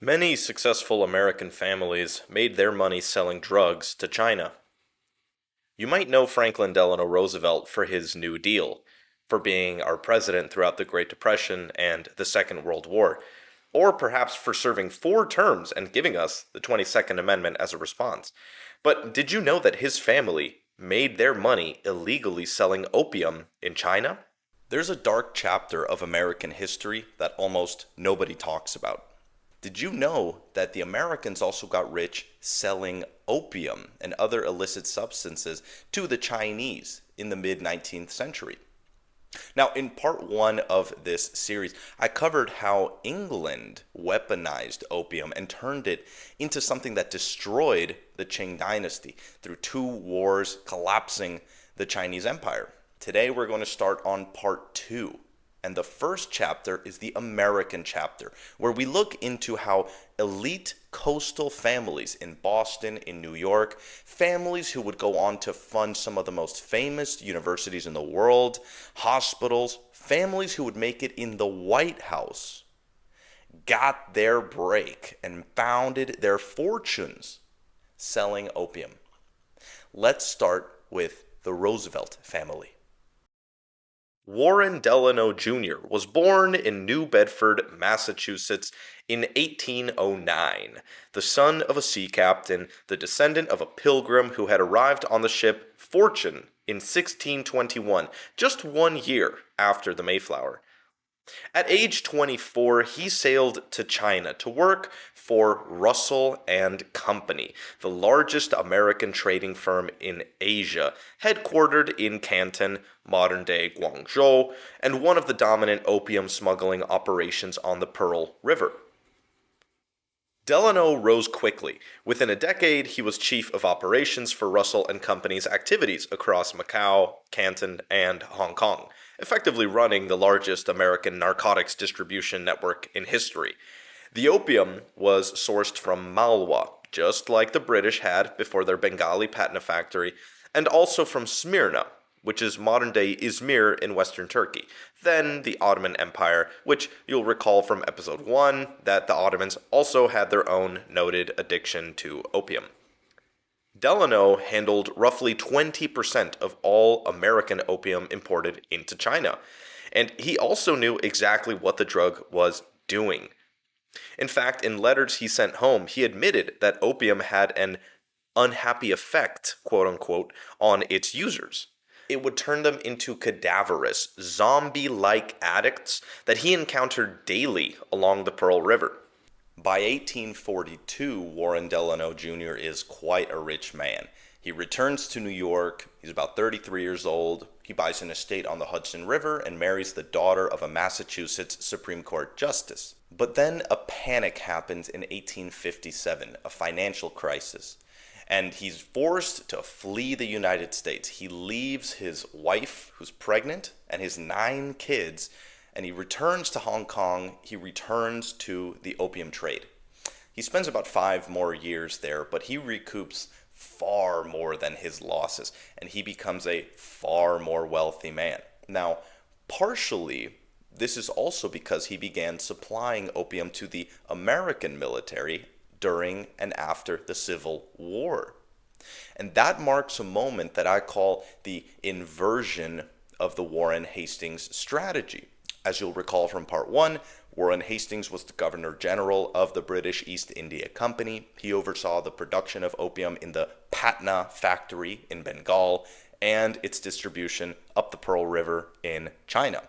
Many successful American families made their money selling drugs to China. You might know Franklin Delano Roosevelt for his New Deal, for being our president throughout the Great Depression and the Second World War, or perhaps for serving 4 terms and giving us the 22nd Amendment as a response. But did you know that his family made their money illegally selling opium in China? There's a dark chapter of American history that almost nobody talks about. Did you know that the Americans also got rich selling opium and other illicit substances to the Chinese in the mid 19th century? Now, in part one of this series, I covered how England weaponized opium and turned it into something that destroyed the Qing dynasty through 2 wars, collapsing the Chinese empire. Today, we're going to start on part two. And the first chapter is the American chapter, where we look into how elite coastal families in Boston, in New York, families who would go on to fund some of the most famous universities in the world, hospitals, families who would make it in the White House, got their break and founded their fortunes selling opium. Let's start with the Roosevelt family. Warren Delano Jr. was born in New Bedford, Massachusetts in 1809, the son of a sea captain, the descendant of a pilgrim who had arrived on the ship Fortune in 1621, just 1 year after the Mayflower. At age 24, he sailed to China to work for Russell and Company, the largest American trading firm in Asia, headquartered in Canton, modern-day Guangzhou, and one of the dominant opium smuggling operations on the Pearl River. Delano rose quickly. Within a decade, he was chief of operations for Russell and Company's activities across Macau, Canton, and Hong Kong, effectively running the largest American narcotics distribution network in history. The opium was sourced from Malwa, just like the British had before their Bengali Patna factory, and also from Smyrna, which is modern-day Izmir in western Turkey, then the Ottoman Empire, which you'll recall from episode 1 that the Ottomans also had their own noted addiction to opium. Delano handled roughly 20% of all American opium imported into China, and he also knew exactly what the drug was doing. In fact, in letters he sent home, he admitted that opium had an unhappy effect, quote-unquote, on its users. It would turn them into cadaverous, zombie-like addicts that he encountered daily along the Pearl River. By 1842, Warren Delano Jr. is quite a rich man. He returns to New York. He's about 33 years old. He buys an estate on the Hudson River and marries the daughter of a Massachusetts Supreme Court justice. But then a panic happens in 1857, a financial crisis. And he's forced to flee the United States. He leaves his wife, who's pregnant, and his 9 kids, and he returns to Hong Kong. He returns to the opium trade. He spends about 5 more years there, but he recoups far more than his losses, and he becomes a far more wealthy man. Now, partially, this is also because he began supplying opium to the American military during and after the Civil War. And that marks a moment that I call the inversion of the Warren Hastings strategy. As you'll recall from part 1, Warren Hastings was the Governor General of the British East India Company. He oversaw the production of opium in the Patna factory in Bengal and its distribution up the Pearl River in China.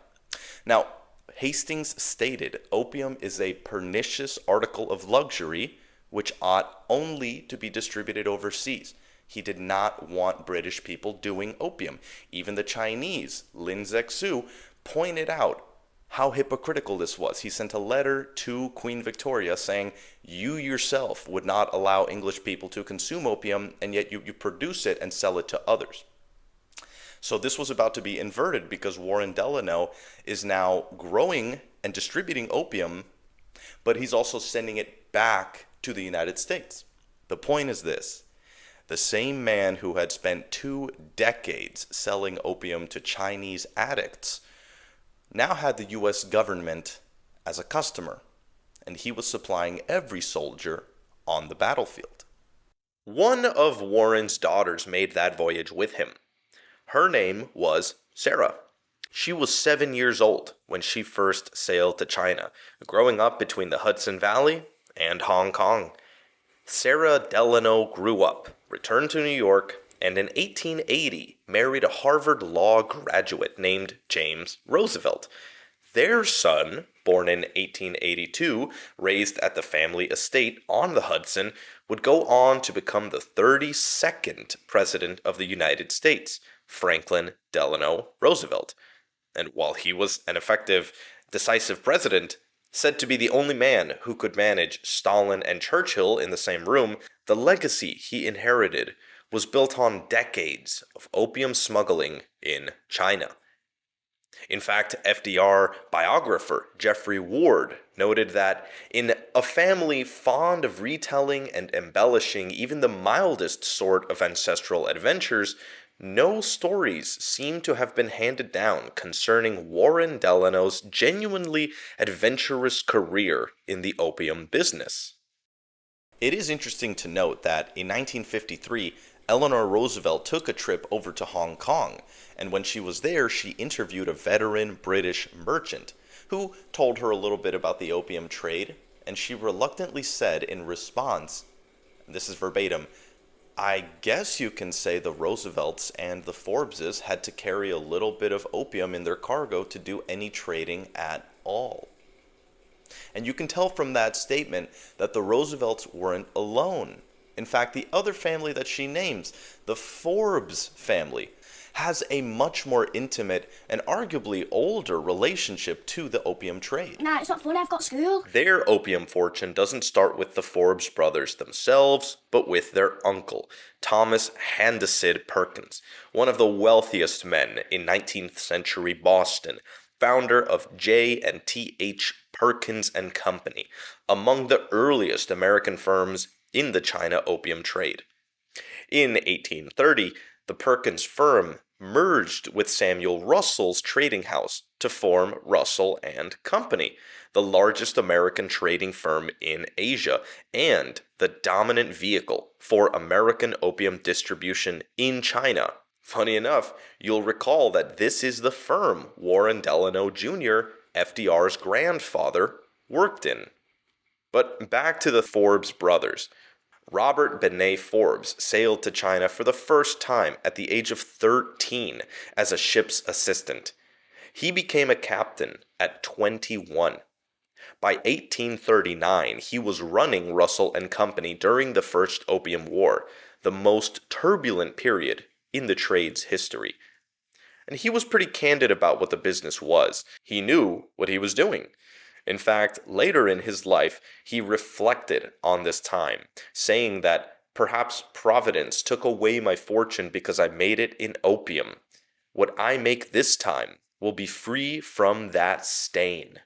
Now, Hastings stated opium is a pernicious article of luxury which ought only to be distributed overseas. He did not want British people doing opium. Even the Chinese, Lin Zexu, pointed out how hypocritical this was. He sent a letter to Queen Victoria saying, you yourself would not allow English people to consume opium, and yet you produce it and sell it to others. So this was about to be inverted because Warren Delano is now growing and distributing opium, but he's also sending it back to the United States. The point is this: the same man who had spent 2 decades selling opium to Chinese addicts now had the US government as a customer. and he was supplying every soldier on the battlefield. One of Warren's daughters made that voyage with him. Her name was Sarah. She was 7 years old when she first sailed to China, growing up between the Hudson Valley and Hong Kong. Sarah Delano grew up, returned to New York, and in 1880 married a Harvard Law graduate named James Roosevelt. Their son, born in 1882, raised at the family estate on the Hudson, would go on to become the 32nd President of the United States, Franklin Delano Roosevelt. And while he was an effective, decisive president, said to be the only man who could manage Stalin and Churchill in the same room, the legacy he inherited was built on decades of opium smuggling in China. In fact, FDR biographer Jeffrey Ward noted that in a family fond of retelling and embellishing even the mildest sort of ancestral adventures, no stories seem to have been handed down concerning Warren Delano's genuinely adventurous career in the opium business. It is interesting to note that in 1953, Eleanor Roosevelt took a trip over to Hong Kong, and when she was there, she interviewed a veteran British merchant who told her a little bit about the opium trade, and she reluctantly said in response, this is verbatim, "I guess you can say the Roosevelts and the Forbeses had to carry a little bit of opium in their cargo to do any trading at all." And you can tell from that statement that the Roosevelts weren't alone. In fact, the other family that she names, the Forbes family, has a much more intimate and arguably older relationship to the opium trade. Nah, it's not funny, I've got school. Their opium fortune doesn't start with the Forbes brothers themselves, but with their uncle, Thomas Handesid Perkins, one of the wealthiest men in 19th century Boston, founder of J&T Perkins and Company, among the earliest American firms in the China opium trade. In 1830, the Perkins firm merged with Samuel Russell's trading house to form Russell and Company, the largest American trading firm in Asia and the dominant vehicle for American opium distribution in China. Funny enough, you'll recall that this is the firm Warren Delano Jr., FDR's grandfather, worked in. But back to the Forbes brothers. Robert Benet Forbes sailed to China for the first time at the age of 13 as a ship's assistant. He became a captain at 21. By 1839, he was running Russell and Company during the First Opium War, the most turbulent period in the trade's history. And he was pretty candid about what the business was. He knew what he was doing. In fact, later in his life, he reflected on this time, saying that perhaps Providence took away my fortune because I made it in opium. What I make this time will be free from that stain.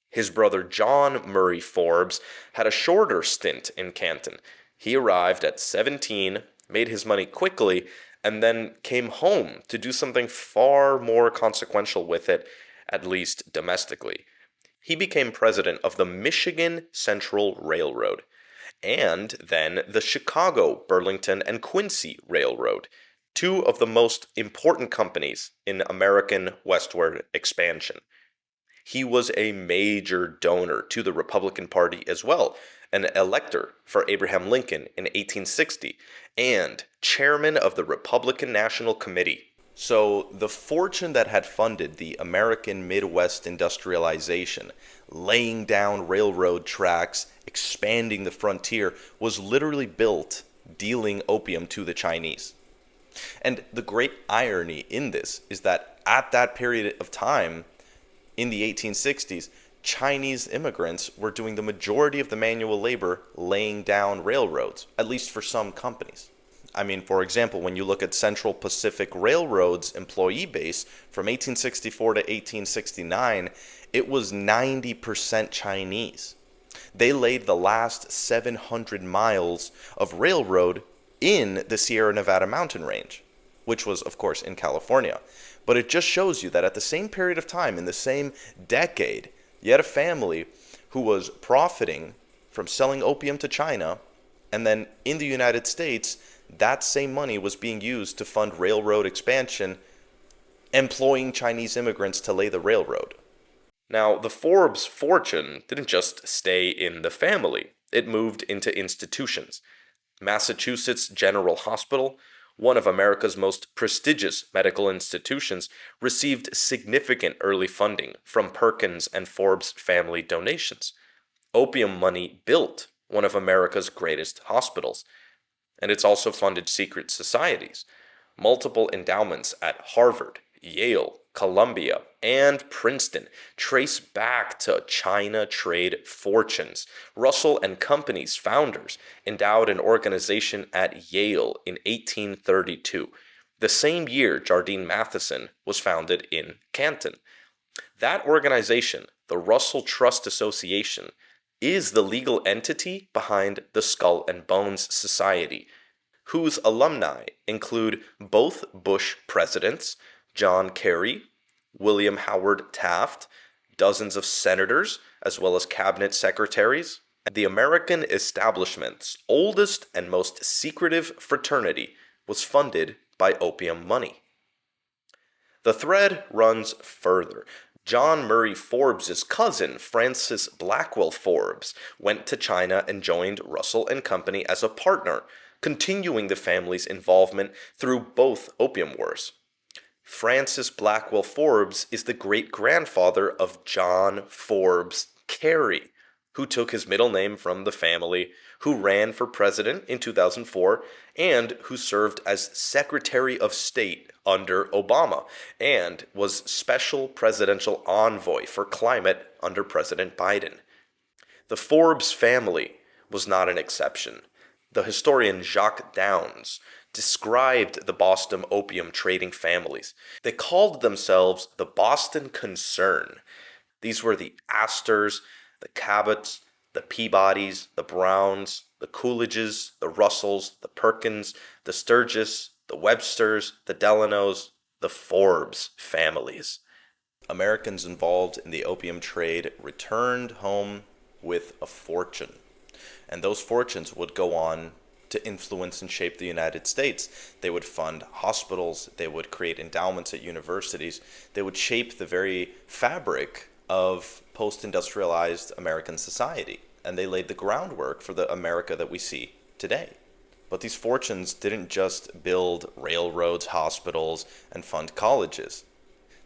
His brother John Murray Forbes had a shorter stint in Canton. He arrived at 17, made his money quickly, and then came home to do something far more consequential with it, at least domestically. He became president of the Michigan Central Railroad, and then the Chicago, Burlington, and Quincy Railroad, two of the most important companies in American westward expansion. He was a major donor to the Republican Party as well, an elector for Abraham Lincoln in 1860, and chairman of the Republican National Committee. So the fortune that had funded the American Midwest industrialization, laying down railroad tracks, expanding the frontier, was literally built dealing opium to the Chinese. And the great irony in this is that at that period of time, in the 1860s, Chinese immigrants were doing the majority of the manual labor laying down railroads, at least for some companies. I mean, for example, when you look at Central Pacific Railroad's employee base from 1864 to 1869, it was 90% Chinese. They laid the last 700 miles of railroad in the Sierra Nevada mountain range, which was, of course, in California. But it just shows you that at the same period of time, in the same decade, you had a family who was profiting from selling opium to China, and then in the United States, that same money was being used to fund railroad expansion, employing Chinese immigrants to lay the railroad. Now, the Forbes fortune didn't just stay in the family, it moved into institutions. Massachusetts General Hospital, one of America's most prestigious medical institutions, received significant early funding from Perkins and Forbes family donations. Opium money built one of America's greatest hospitals, and it's also funded secret societies. Multiple endowments at Harvard, Yale, Columbia, and Princeton trace back to China trade fortunes. Russell and Company's founders endowed an organization at Yale in 1832, the same year Jardine Matheson was founded in Canton. That organization, the Russell Trust Association, is the legal entity behind the Skull and Bones Society, whose alumni include both Bush presidents, John Kerry, William Howard Taft, dozens of senators, as well as cabinet secretaries. The American establishment's oldest and most secretive fraternity was funded by opium money. The thread runs further. John Murray Forbes' cousin, Francis Blackwell Forbes, went to China and joined Russell and Company as a partner, continuing the family's involvement through both opium wars. Francis Blackwell Forbes is the great-grandfather of John Forbes Kerry, who took his middle name from the family, who ran for president in 2004, and who served as Secretary of State under Obama, and was special presidential envoy for climate under President Biden. The Forbes family was not an exception. The historian Jacques Downs described the Boston opium trading families. They called themselves the Boston Concern. These were the Astors, the Cabots, the Peabodys, the Browns, the Coolidges, the Russells, the Perkins, the Sturgis, the Websters, the Delanos, the Forbes families. Americans involved in the opium trade returned home with a fortune. And those fortunes would go on to influence and shape the United States. They would fund hospitals, they would create endowments at universities, they would shape the very fabric of post-industrialized American society. And they laid the groundwork for the America that we see today. But these fortunes didn't just build railroads, hospitals, and fund colleges.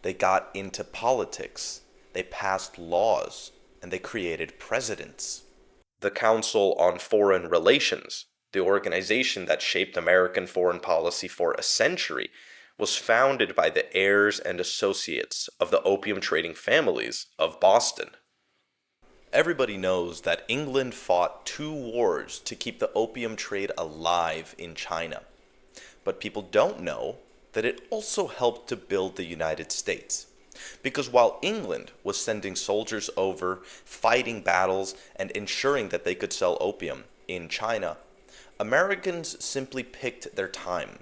They got into politics, they passed laws, and they created presidents. The Council on Foreign Relations, the organization that shaped American foreign policy for a century, was founded by the heirs and associates of the opium trading families of Boston. Everybody knows that England fought 2 wars to keep the opium trade alive in China. But people don't know that it also helped to build the United States. Because while England was sending soldiers over, fighting battles, and ensuring that they could sell opium in China, Americans simply picked their time.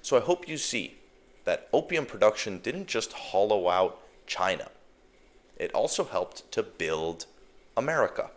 So I hope you see that opium production didn't just hollow out China. It also helped to build America.